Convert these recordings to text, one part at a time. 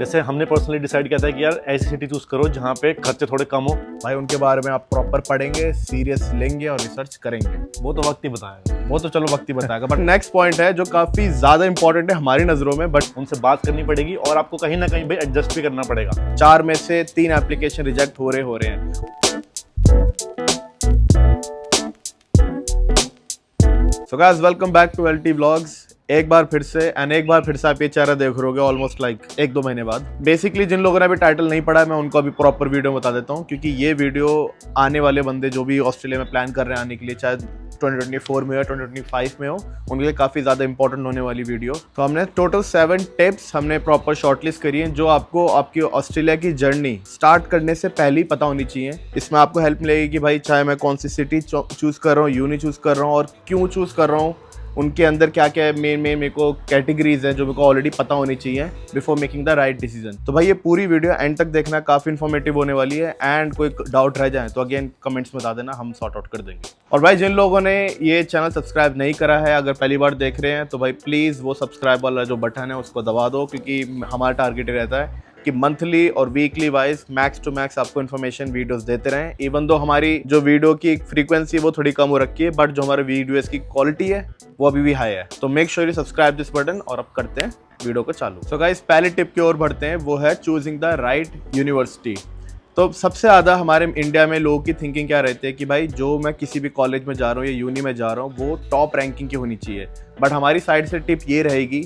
जैसे हमने personally decide किया था कि यार ऐसी सिटी चूज करो जहाँ पे खर्चे थोड़े कम हो। भाई उनके बारे में आप प्रॉपर पढ़ेंगे, सीरियस लेंगे और रिसर्च करेंगे। वो तो वक्त ही बताएगा। वो तो चलो वक्त ही बताएगा। बट नेक्स्ट पॉइंट है जो काफी ज्यादा इंपॉर्टेंट है हमारी नजरों में, बट उनसे बात करनी पड़ेगी और आपको कहीं ना कहीं भाई एडजस्ट भी करना पड़ेगा। 4 में से 3 एप्लीकेशन रिजेक्ट हो रहे हैं। So guys, welcome back to LT vlogs. एक बार फिर से आप ये चेहरा देख रहे होगे ऑलमोस्ट लाइक 1-2 महीने बाद। बेसिकली जिन लोगों ने अभी टाइटल नहीं पढ़ा है, मैं उनको अभी प्रॉपर वीडियो बता देता हूँ, क्योंकि ये वीडियो आने वाले बंदे जो भी ऑस्ट्रेलिया में प्लान कर रहे हैं आने के लिए, चाहे 2024 में हो या 2025 में हो, उनके लिए काफ़ी ज़्यादा इंपॉर्टेंट होने वाली वीडियो। तो हमने टोटल 7 टिप्स हमने प्रॉपर शॉर्टलिस्ट करी हैं जो आपको आपकी ऑस्ट्रेलिया की जर्नी स्टार्ट करने से पहले ही पता होनी चाहिए। इसमें आपको हेल्प मिलेगी कि भाई चाहे मैं कौन सी सिटी चूज़ कर रहा हूँ, यूनी चूज़ कर रहा हूँ और क्यों चूज़ कर रहा हूँ, उनके अंदर क्या क्या है मेन मेरे को कैटेगरीज हैं जो मेरे को ऑलरेडी पता होनी चाहिए before making the right decision. तो भाई ये पूरी वीडियो एंड तक देखना, काफ़ी इन्फॉर्मेटिव होने वाली है। एंड कोई डाउट रह जाए तो अगेन कमेंट्स में बता देना, हम सॉर्ट आउट कर देंगे। और भाई जिन लोगों ने ये चैनल सब्सक्राइब नहीं करा है, अगर पहली बार देख रहे हैं, तो भाई प्लीज़ वो सब्सक्राइब वाला जो बटन है उसको दबा दो, क्योंकि हमारा टारगेट रहता है कि मंथली और weekly wise max to max आपको इन्फॉर्मेशन वीडियोस देते रहें। इवन दो हमारी जो वीडियो की फ्रीक्वेंसी है वो थोड़ी कम हो रखी है, बट जो हमारे वीडियोस की क्वालिटी है वो अभी भी हाई है। तो make sure you subscribe this button और अब करते हैं वीडियो को चालू। सो गाइस, पहले टिप की ओर बढ़ते हैं, वो है चूजिंग द राइट यूनिवर्सिटी। तो सबसे ज़्यादा हमारे इंडिया में लोगों की थिंकिंग क्या रहती है कि भाई जो मैं किसी भी कॉलेज में जा रहा हूँ या यूनी में जा रहा हूँ वो टॉप रैंकिंग की होनी चाहिए। बट हमारी साइड से टिप ये रहेगी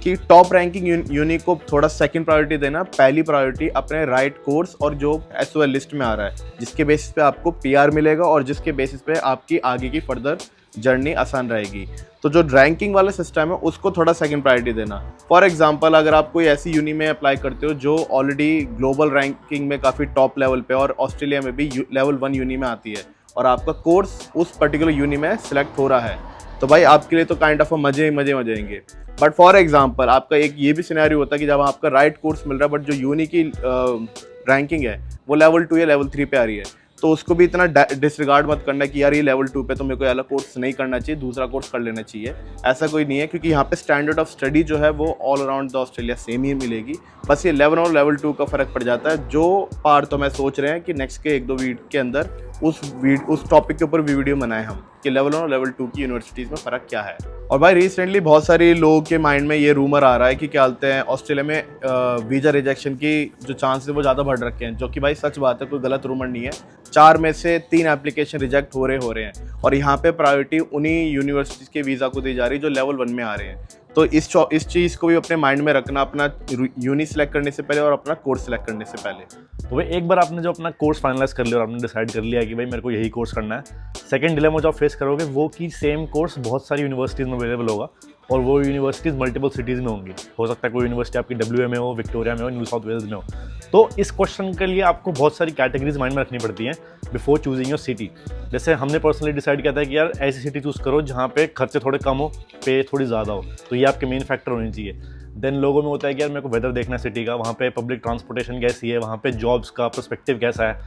कि टॉप रैंकिंग यूनी को थोड़ा सेकंड प्रायोरिटी देना, पहली प्रायोरिटी अपने राइट कोर्स और जो एसओएल लिस्ट में आ रहा है, जिसके बेसिस पे आपको पीआर मिलेगा और जिसके बेसिस पे आपकी आगे की फर्दर जर्नी आसान रहेगी। तो जो रैंकिंग वाला सिस्टम है उसको थोड़ा सेकंड प्रायोरिटी देना। फॉर एग्जांपल, अगर आप कोई ऐसी यूनी में अप्लाई करते हो जो ऑलरेडी ग्लोबल रैंकिंग में काफ़ी टॉप लेवल पे और ऑस्ट्रेलिया में भी लेवल 1 यूनी में आती है और आपका कोर्स उस पर्टिकुलर यूनी में सिलेक्ट हो रहा है, तो भाई आपके लिए तो काइंड ऑफ मजे आएंगे। बट फॉर एग्जांपल, आपका एक ये भी सिनेरियो होता है कि जब आपका राइट कोर्स मिल रहा है बट जो यूनी की रैंकिंग है वो लेवल 2 या लेवल 3 पे आ रही है, तो उसको भी इतना डिसरिगार्ड मत करना कि यार ये लेवल 2 पे तो मेरे को अलग कोर्स नहीं करना चाहिए, दूसरा कोर्स कर लेना चाहिए। ऐसा कोई नहीं है, क्योंकि यहाँ पे स्टैंडर्ड ऑफ स्टडी जो है वो all around the Australia same ही मिलेगी। बस ये लेवल और लेवल 2 का फ़र्क पड़ जाता है। जो पार्ट तो मैं सोच रहे हैं कि नेक्स्ट के 1-2 वीडियो के अंदर उस टॉपिक के ऊपर भी वीडियो बनाए हम कि लेवल 1 और लेवल 2 की यूनिवर्सिटीज़ में फ़र्क क्या है। और भाई रिसेंटली बहुत सारे लोगों के माइंड में ये रूमर आ रहा है कि क्या बोलते हैं ऑस्ट्रेलिया में वीज़ा रिजेक्शन की जो चांस है वो ज़्यादा बढ़ रखे हैं, जो कि भाई सच बात है, कोई गलत रूमर नहीं है। 4 में से 3 एप्लीकेशन रिजेक्ट हो रहे हैं और यहाँ पे प्रायोरिटी उन्हीं यूनिवर्सिटीज़ के वीज़ा को दी जा रही है जो लेवल 1 में आ रहे हैं। तो इस चीज़ को भी अपने माइंड में रखना, अपना यूनी सेलेक्ट करने से पहले और अपना कोर्स सेलेक्ट करने से पहले। तो भाई एक बार आपने जो अपना कोर्स फाइनलाइज कर लिया और आपने डिसाइड कर लिया कि भाई मेरे को यही कोर्स करना है, सेकंड डिलेमा जो आप फेस करोगे वो कि सेम कोर्स बहुत सारी यूनिवर्सिटीज़ में अवेलेबल होगा और वो यूनिवर्सिटीज़ मल्टीपल सिटीज़ में होंगी। हो सकता है कोई यूनिवर्सिटी आपकी WA में हो, विक्टोरिया में हो, न्यू साउथ वेल्स में हो। तो इस क्वेश्चन के लिए आपको बहुत सारी कैटेगरीज माइंड में रखनी पड़ती हैं बिफोर चूजिंग योर सिटी। जैसे हमने पर्सनली डिसाइड किया था कि यार ऐसी सिटी चूज़ करो जहाँ पे खर्चे थोड़े कम हो, पे थोड़ी ज़्यादा हो, तो ये आपके मेन फैक्टर होने चाहिए। देन लोगों में होता है कि यार मेरे को वेदर देखना है सिटी का, वहाँ पे पब्लिक ट्रांसपोर्टेशन कैसी है, वहाँ पे जॉब्स का पर्सपेक्टिव कैसा है,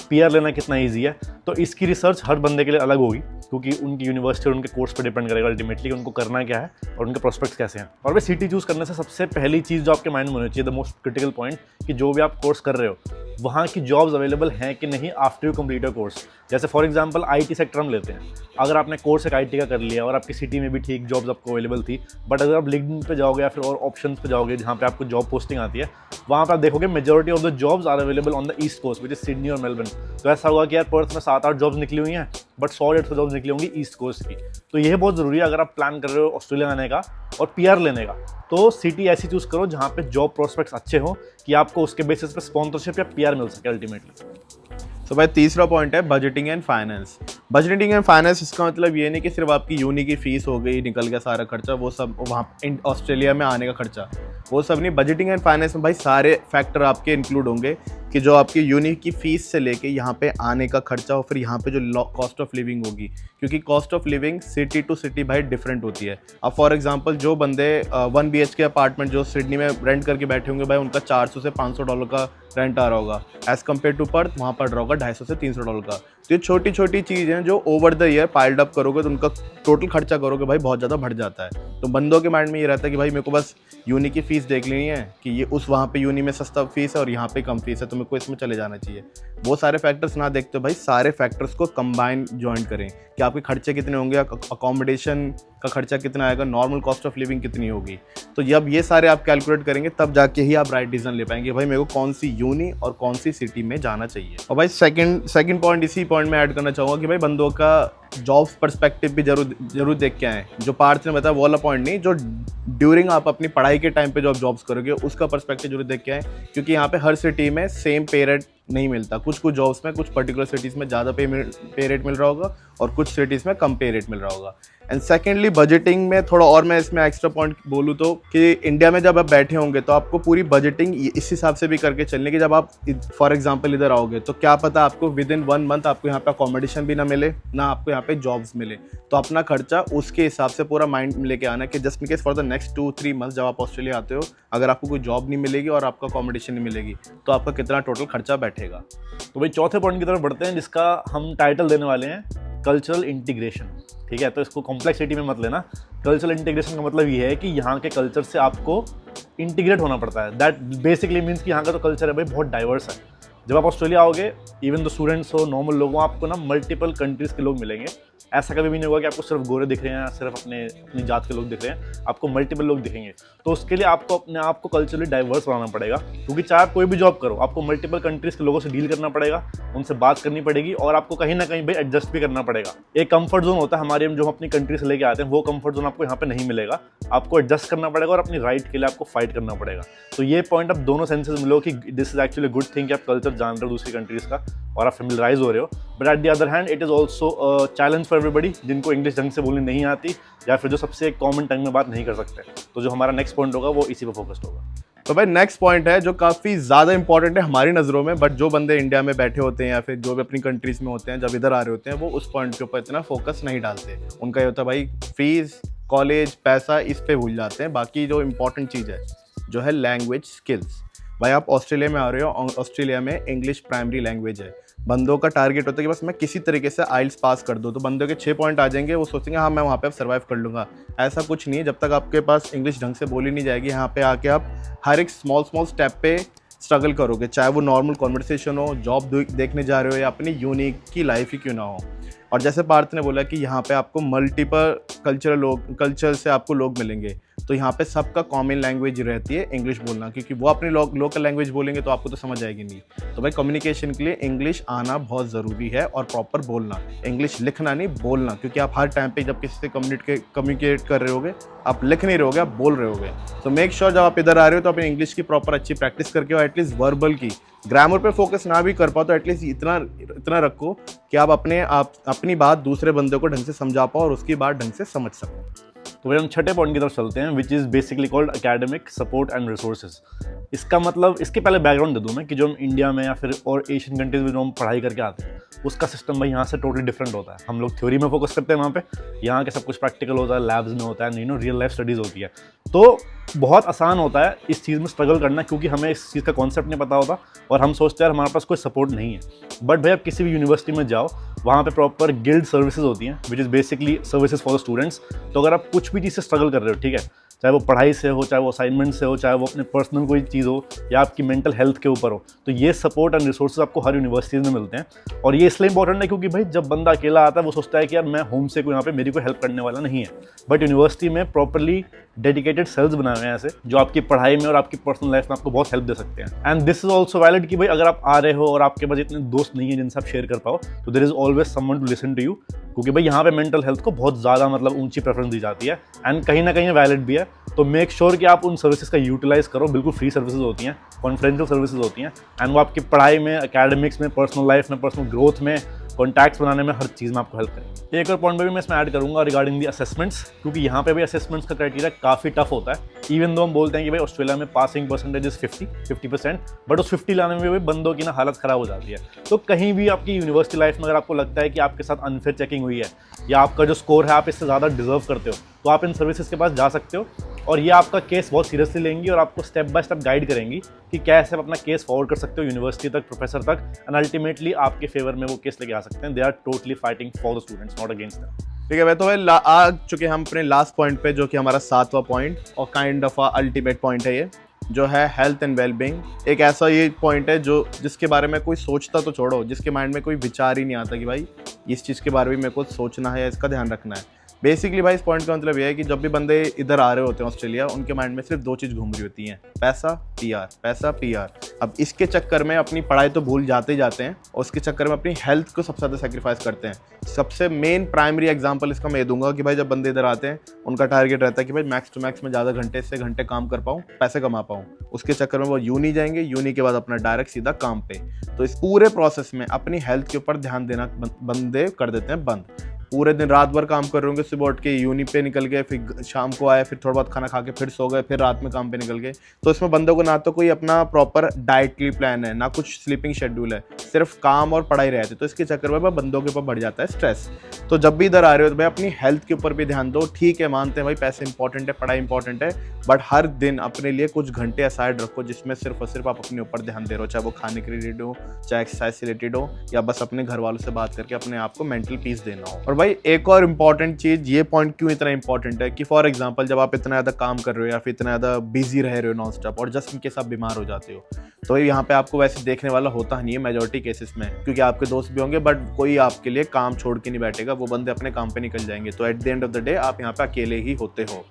पीआर लेना कितना ईजी है। तो इसकी रिसर्च हर बंदे के लिए अलग होगी, क्योंकि उनकी यूनिवर्सिटी और उनके कोर्स पर डिपेंड करेगा अल्टीमेटली कि उनको करना क्या है और उनके प्रोस्पेक्ट्स कैसे हैं। और वे सिटी चूज़ करने से सबसे पहली चीज़ जो आपके माइंड में होनी चाहिए, द मोस्ट क्रिटिकल पॉइंट, कि जो भी आप कोर्स कर रहे हो वहाँ की जॉब्स अवेलेबल हैं कि नहीं after you complete your course. जैसे फॉर एग्जांपल आईटी सेक्टर हम लेते हैं, अगर आपने कोर्स एक आईटी का कर लिया और आपकी सिटी में भी ठीक जॉब्स आपको अवेलेबल थी, बट अगर आप लिंक्डइन पे जाओगे या फिर और ऑप्शंस पे जाओगे जहाँ पे आपको जॉब पोस्टिंग आती है, वहाँ पर आप देखोगे majority of the jobs are available on the east coast, which is Sydney और मेलबर्न। तो ऐसा होगा कि यार पर्थ में 7-8 जॉब्स निकली हुई हैं, बट 100-150 जॉब्स निकली होंगी ईस्ट कोस्ट की। तो यह बहुत ज़रूरी है अगर आप प्लान कर रहे हो ऑस्ट्रेलिया आने का और पीआर लेने का, तो सिटी ऐसी चूज़ करो जहाँ पे जॉब प्रोस्पेक्ट्स अच्छे हो कि आपको उसके बेसिस पे स्पॉन्सरशिप या पीआर मिल सके अल्टीमेटली। तो भाई तीसरा पॉइंट है budgeting and finance. Budgeting and finance, इसका मतलब ये नहीं कि सिर्फ आपकी यूनी की फीस हो गई, निकल गया सारा खर्चा, वो सब वहाँ ऑस्ट्रेलिया में आने का खर्चा, वो सब नहीं। बजटिंग एंड फाइनेंस में भाई सारे फैक्टर आपके इंक्लूड होंगे कि जो आपकी यूनी की फ़ीस से लेके यहाँ पे आने का खर्चा और फिर यहाँ पे जो कॉस्ट ऑफ लिविंग होगी, क्योंकि cost of living city to city भाई डिफरेंट होती है। अब फॉर एग्जांपल जो बंदे 1 BHK अपार्टमेंट जो सिडनी में रेंट करके बैठे होंगे भाई, उनका $400 से $500 का रेंट आ रहा होगा, एज़ कम्पेयर टू पर्थ वहाँ पड़ रहा होगा $250 से $300 का। तो ये छोटी छोटी चीज़ें हैं जो over the year piled up करोगे तो उनका टोटल खर्चा करोगे भाई बहुत ज़्यादा बढ़ जाता है। तो बंदों के माइंड में ये रहता है कि भाई मेरे को बस यूनी की फ़ीस देख लेनी है कि ये उस वहाँ पे यूनी में सस्ता फ़ीस है और यहाँ पे कम फ़ीस है, तो मेरे को इसमें चले जाना चाहिए। वो सारे फैक्टर्स ना देखते हो भाई, सारे फैक्टर्स को कंबाइन जॉइन करें कि आपके खर्चे कितने होंगे, अकोमोडेशन का खर्चा कितना आएगा, नॉर्मल कॉस्ट ऑफ लिविंग कितनी होगी। तो जब ये सारे आप कैलकुलेट करेंगे तब जाके ही आप राइट डिसीजन ले पाएंगे भाई मेरे को कौन सी यूनी और कौन सी सिटी में जाना चाहिए। और भाई सेकंड पॉइंट इसी पॉइंट में ऐड करना चाहूँगा कि भाई बंदों का जॉब्स पर्सपेक्टिव भी जरूर देख के आए। जो पार्थ ने बताया वो वाला पॉइंट नहीं, जो ड्यूरिंग आप अपनी पढ़ाई के टाइम पे जो आप जॉब्स करोगे उसका पर्सपेक्टिव जरूर देख के आए, क्योंकि यहाँ पे हर सिटी में सेम पे रेट नहीं मिलता। कुछ जॉब्स में कुछ पर्टिकुलर सिटीज़ में ज़्यादा पे रेट मिल रहा होगा और कुछ सिटीज़ में कम पे रेट मिल रहा होगा। एंड सेकेंडली बजटिंग में थोड़ा और मैं इसमें एक्स्ट्रा पॉइंट बोलूँ तो कि इंडिया में जब आप बैठे होंगे तो आपको पूरी बजटिंग इस हिसाब से भी करके चलने की, जब आप फॉर एग्जांपल इधर आओगे तो क्या पता आपको विद इन 1 मंथ आपको यहाँ पे अकोमोडेशन भी ना मिले, ना आपको यहाँ पे जॉब्स मिले। तो अपना खर्चा उसके हिसाब से पूरा माइंड में लेके आना कि just in case for the next 2-3 month जब आप ऑस्ट्रेलिया आते हो, अगर आपको कोई जॉब नहीं मिलेगी और आपका अकोमोडेशन नहीं मिलेगी तो आपका कितना टोटल खर्चा बैठेगा। तो भाई चौथे पॉइंट की तरफ बढ़ते हैं, जिसका हम टाइटल देने वाले हैं कल्चरल इंटीग्रेशन। ठीक है, तो इसको कॉम्प्लेक्सिटी में मत लेना। कल्चरल इंटीग्रेशन का मतलब ये है कि यहाँ के कल्चर से आपको इंटीग्रेट होना पड़ता है। दैट बेसिकली मीन्स कि यहाँ का तो कल्चर है भाई बहुत डाइवर्स है। जब आप ऑस्ट्रेलिया आओगे, इवन द स्टूडेंट्स हो, नॉर्मल लोग हो, आपको ना मल्टीपल कंट्रीज़ के लोग मिलेंगे। ऐसा कभी भी नहीं होगा कि आपको सिर्फ गोरे दिख रहे हैं, सिर्फ अपनी जात के लोग दिख रहे हैं, आपको मल्टीपल लोग दिखेंगे। तो उसके लिए आपको अपने आप को कल्चरली डाइवर्स बनाना पड़ेगा, क्योंकि चाहे आप कोई भी जॉब करो, आपको मल्टीपल कंट्रीज़ के लोगों से डील करना पड़ेगा, उनसे बात करनी पड़ेगी और आपको कहीं ना कहीं भाई एडजस्ट भी करना पड़ेगा। एक कंफर्ट जोन होता है हमारे जो हम अपनी कंट्री से लेके आते हैं, वो कंफर्ट जोन आपको यहाँ पे नहीं मिलेगा। आपको एडजस्ट करना पड़ेगा और अपनी राइट के लिए आपको फाइट करना पड़ेगा। तो ये पॉइंट आप दोनों सेंसेस मिलो कि this is actually good thing कि आप कल्चर जान रहे हो दूसरी कंट्रीज़ का और आप फेमिलराइज हो रहे हो। But at the other hand it is also challenge for everybody जिनको इंग्लिश ढंग से बोलनी नहीं आती या फिर जो सबसे कॉमन टंग में बात नहीं कर सकते। तो जो हमारा नेक्स्ट पॉइंट होगा वो इसी पर फोकस्ड होगा। तो भाई नेक्स्ट पॉइंट है जो काफ़ी ज़्यादा इंपॉर्टेंट है हमारी नज़रों में, बट जो बंदे इंडिया में बैठे होते हैं या फिर जो भी अपनी कंट्रीज़ में होते हैं, जब इधर आ रहे होते हैं, वो उस पॉइंट के ऊपर इतना फोकस नहीं डालते। उनका ये होता है भाई फीस, कॉलेज, पैसा, इस पे भूल जाते हैं। बाकी जो इंपॉर्टेंट चीज़ है जो है लैंग्वेज स्किल्स। भाई आप ऑस्ट्रेलिया में आ रहे हो, ऑस्ट्रेलिया में इंग्लिश प्राइमरी लैंग्वेज है। बंदों का टारगेट होता है कि बस मैं किसी तरीके से आइल्स पास कर दूँ, तो बंदों के 6 पॉइंट आ जाएंगे, वो सोचेंगे हाँ मैं वहाँ पे अब सर्वाइव कर लूँगा। ऐसा कुछ नहीं है। जब तक आपके पास इंग्लिश ढंग से बोली नहीं जाएगी, यहाँ पे आके आप हर एक स्मॉल स्टेप पे स्ट्रगल करोगे, चाहे वो नॉर्मल कॉन्वर्सेशन हो, जॉब देखने जा रहे हो या अपनी यूनिक की लाइफ ही क्यों ना हो। और जैसे पार्थ ने बोला कि यहाँ पे आपको मल्टीपल कल्चर से आपको लोग मिलेंगे, तो यहाँ पे सबका कॉमन लैंग्वेज रहती है इंग्लिश बोलना, क्योंकि वो अपनी लोकल लैंग्वेज बोलेंगे तो आपको तो समझ आएगी नहीं। तो भाई कम्युनिकेशन के लिए इंग्लिश आना बहुत ज़रूरी है और प्रॉपर बोलना, इंग्लिश लिखना नहीं बोलना, क्योंकि आप हर टाइम पे जब किसी से कम्युनिकेट कर रहे होगे, आप लिख नहीं रहोगे, आप बोल रहे होगे। तो मेक श्योर जब आप इधर आ रहे हो तो अपनी इंग्लिश की प्रॉपर अच्छी प्रैक्टिस करके, और एटलीस्ट वर्बल की, ग्रामर पे फोकस ना भी कर पाओ तो एटलीस्ट इतना रखो कि आप अपनी बात दूसरे बंदे को ढंग से समझा पाओ और उसकी बात ढंग से समझ सको। तो भाई हम छठे पॉइंट की तरफ चलते हैं, which is basically called academic support and resources. इसका मतलब, इसके पहले बैकग्राउंड दे दूँ मैं कि जो हम इंडिया में या फिर और एशियन कंट्रीज में जो हम पढ़ाई करके आते हैं, उसका सिस्टम भाई यहाँ से टोटली डिफरेंट होता है। हम लोग थ्योरी में फोकस करते हैं वहाँ पे, यहाँ के सब कुछ प्रैक्टिकल होता है, लैब्स में होता है, रियल लाइफ स्टडीज़ होती है। तो बहुत आसान होता है इस चीज़ में स्ट्रगल करना, क्योंकि हमें इस चीज़ का कॉन्सेप्ट नहीं पता होता और हम सोचते हैं हमारे पास कोई सपोर्ट नहीं है। बट भाई आप किसी भी यूनिवर्सिटी में जाओ, वहाँ पे प्रॉपर गिल्ड सर्विसेज होती हैं, which is basically services for the students. तो अगर आप कुछ भी चीज़ से स्ट्रगल कर रहे हो, ठीक है, चाहे वो पढ़ाई से हो, चाहे वो असाइनमेंट से हो, चाहे वो अपने पर्सनल कोई चीज़ हो या आपकी मेंटल हेल्थ के ऊपर हो, तो ये सपोर्ट एंड रिसोर्सेज आपको हर यूनिवर्सिटीज़ में मिलते हैं। और ये इसलिए इंपॉर्टेंट है क्योंकि भाई जब बंदा अकेला आता है वो सोचता है कि यार मैं होम से कोई यहाँ पे मेरी कोई हेल्प करने वाला नहीं है। बट यूनिवर्सिटी में प्रॉपरली डेडिकेटेड सेल्स बनाए हुए हैं ऐसे, जो आपकी पढ़ाई में और आपकी पर्सनल लाइफ में आपको बहुत हेल्प दे सकते हैं। And this is also valid कि भाई अगर आप आ रहे हो और आपके पास इतने दोस्त नहीं है जिनसे आप शेयर कर पाओ, तो there is always someone to listen to you, क्योंकि भाई यहाँ पे मेंटल हेल्थ को बहुत ज़्यादा मतलब ऊंची प्रेफरेंस दी जाती है एंड कहीं ना कहीं वैलिड भी है। तो मेक श्योर कि आप उन सर्विसेज का यूटिलाइज करो। बिल्कुल फ्री सर्विसेज होती हैं, कॉन्फिडेंशियल सर्विसेज होती हैं, एंड वो आपकी पढ़ाई में, एकेडमिक्स में, पर्सनल लाइफ में, पर्सनल ग्रोथ में कॉन्टैक्ट्स बनाने में, हर चीज़ में आपको हेल्प करेंगे। एक और पॉइंट भी मैं इसमें ऐड करूँगा रिगार्डिंग दी असेसमेंट्स, क्योंकि यहाँ पे भी असेसमेंट्स का क्राइटेरिया काफ़ी टफ होता है। इवन दो हम बोलते हैं कि भाई ऑस्ट्रेलिया में पासिंग परसेंटेज इज 50%, बट उस 50 लाने में भी बंदों की ना हालत ख़राब हो जाती है। तो कहीं भी आपकी यूनिवर्सिटी लाइफ में अगर आपको लगता है कि आपके साथ अनफेयर चेकिंग हुई है या आपका जो स्कोर है आप इससे ज़्यादा डिजर्व करते हो, तो आप इन सर्विसेज के पास जा सकते हो और ये आपका केस बहुत सीरियसली लेंगी और आपको स्टेप बाय स्टेप गाइड करेंगी कि कैसे आप अपना केस फॉरवर्ड कर सकते हो यूनिवर्सिटी तक, प्रोफेसर तक, एंड अल्टीमेटली आपके फेवर में वो केस लेके आ सकते हैं। They are totally fighting for the students, not against them. ठीक है भाई, तो भाई आ चुके हम अपने लास्ट पॉइंट पे, जो कि हमारा 7वां पॉइंट और काइंड ऑफ अल्टीमेट पॉइंट है ये, जो है हेल्थ एंड वेलबींग। एक ऐसा ये पॉइंट है जो जिसके बारे में कोई सोचता तो छोड़ो, जिसके माइंड में कोई विचार ही नहीं आता कि भाई इस चीज़ के बारे में मेरे को सोचना है या इसका ध्यान रखना है। बेसिकली भाई इस पॉइंट का मतलब ये है कि जब भी बंदे इधर आ रहे होते हैं ऑस्ट्रेलिया, उनके माइंड में सिर्फ 2 चीज़ घूम रही होती हैं, पैसा पीआर, पैसा पीआर। अब इसके चक्कर में अपनी पढ़ाई तो भूल जाते हैं और उसके चक्कर में अपनी हेल्थ को सबसे ज़्यादा सेक्रीफाइस करते हैं। सबसे मेन प्राइमरी एग्जांपल इसका मैं दूंगा कि भाई जब बंदे इधर आते हैं, उनका टारगेट रहता है कि भाई मैक्स टू मैक्स में ज़्यादा घंटे से घंटे काम कर पाऊँ, पैसे कमा पाऊँ। उसके चक्कर में वो यूनी जाएंगे, यूनी के बाद अपना डायरेक्ट सीधा काम पे। तो इस पूरे प्रोसेस में अपनी हेल्थ के ऊपर ध्यान देना बंदे कर देते हैं बंद। पूरे दिन रात भर काम कर रहे होंगे, सुबह उठ के यूनी पे निकल गए, फिर शाम को आए, फिर थोड़ा बहुत खाना खा के फिर सो गए, फिर रात में काम पे निकल गए। तो इसमें बंदों को ना तो कोई अपना प्रॉपर डाइटरी प्लान है, ना कुछ स्लीपिंग शेड्यूल है, सिर्फ काम और पढ़ाई रहती है। तो इसके चक्कर में बंदों के ऊपर बढ़ जाता है स्ट्रेस। तो जब भी इधर आ रहे हो तो भाई अपनी हेल्थ के ऊपर भी ध्यान दो। ठीक है, मानते हैं भाई पैसे इंपॉर्टेंट है, पढ़ाई इंपॉर्टेंट है, बट हर दिन अपने लिए कुछ घंटे असाइड रखो जिसमें सिर्फ और सिर्फ आप अपने ऊपर ध्यान दे रहे हो, चाहे वो खाने के रिलेटेड हो, चाहे एक्सरसाइज से रिलेटेड हो, या बस अपने घर वालों से बात करके अपने आप को मेंटल पीस देना हो। और भाई एक और इंपॉर्टेंट चीज, ये पॉइंट क्यों इतना इंपॉर्टेंट है कि फॉर एग्जांपल जब आप इतना ज़्यादा काम कर रहे हो या फिर इतना ज़्यादा बिजी रह रहे हो नॉन स्टॉप, और जस्ट इनकेस आप बीमार हो जाते हो, तो यहाँ पे आपको वैसे देखने वाला होता नहीं है मेजॉरिटी केसेस में, क्योंकि आपके दोस्त भी होंगे बट कोई आपके लिए काम छोड़ के नहीं बैठेगा, वो बंदे अपने काम पे निकल जाएंगे। तो at the end of the day आप यहाँ पे अकेले ही होते हो।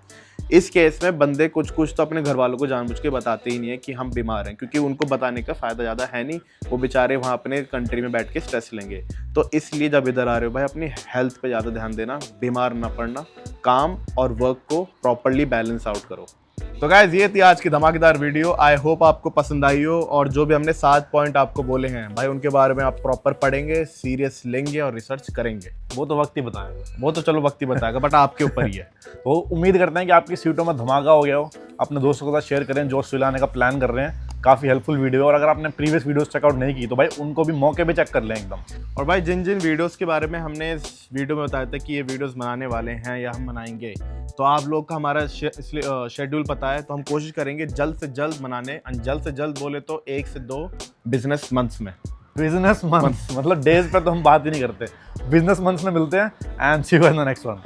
इस केस में बंदे कुछ तो अपने घर वालों को जानबूझ के बताते ही नहीं है कि हम बीमार हैं, क्योंकि उनको बताने का फ़ायदा ज़्यादा है नहीं, वो बेचारे वहाँ अपने कंट्री में बैठ के स्ट्रेस लेंगे। तो इसलिए जब इधर आ रहे हो भाई अपनी हेल्थ पे ज़्यादा ध्यान देना, बीमार ना पड़ना, काम और वर्क को प्रॉपरली बैलेंस आउट करो। तो गाइस ये थी आज की धमाकेदार वीडियो। आई होप आपको पसंद आई हो, और जो भी हमने 7 पॉइंट आपको बोले हैं भाई उनके बारे में आप प्रॉपर पढ़ेंगे, सीरियस लेंगे और रिसर्च करेंगे। वो तो वक्त ही बताएगा, वो तो चलो वक्त ही बताएगा, बट आपके ऊपर ही है। वो उम्मीद करते हैं कि आपकी सीटों में धमाका हो गया हो। अपने दोस्तों के साथ शेयर करें जो ऑस्ट्रेलिया आने का प्लान कर रहे हैं, काफ़ी हेल्पफुल वीडियो है। और अगर आपने प्रीवियस वीडियोस चेकआउट नहीं की तो भाई उनको भी मौके पे चेक कर लें एकदम। और भाई जिन वीडियोस के बारे में हमने इस वीडियो में बताया था कि ये वीडियोस बनाने वाले हैं या हम बनाएंगे, तो आप लोग का हमारा शेड्यूल पता है, तो हम कोशिश करेंगे जल्द से जल्द बनाने। जल्द से जल्द बोले तो 1 से 2 बिजनेस मंथ्स में। बिजनेस मंथ्स मतलब डेज पे तो हम बात ही नहीं करते, बिजनेस मंथ्स में मिलते हैं। And see you in the next one.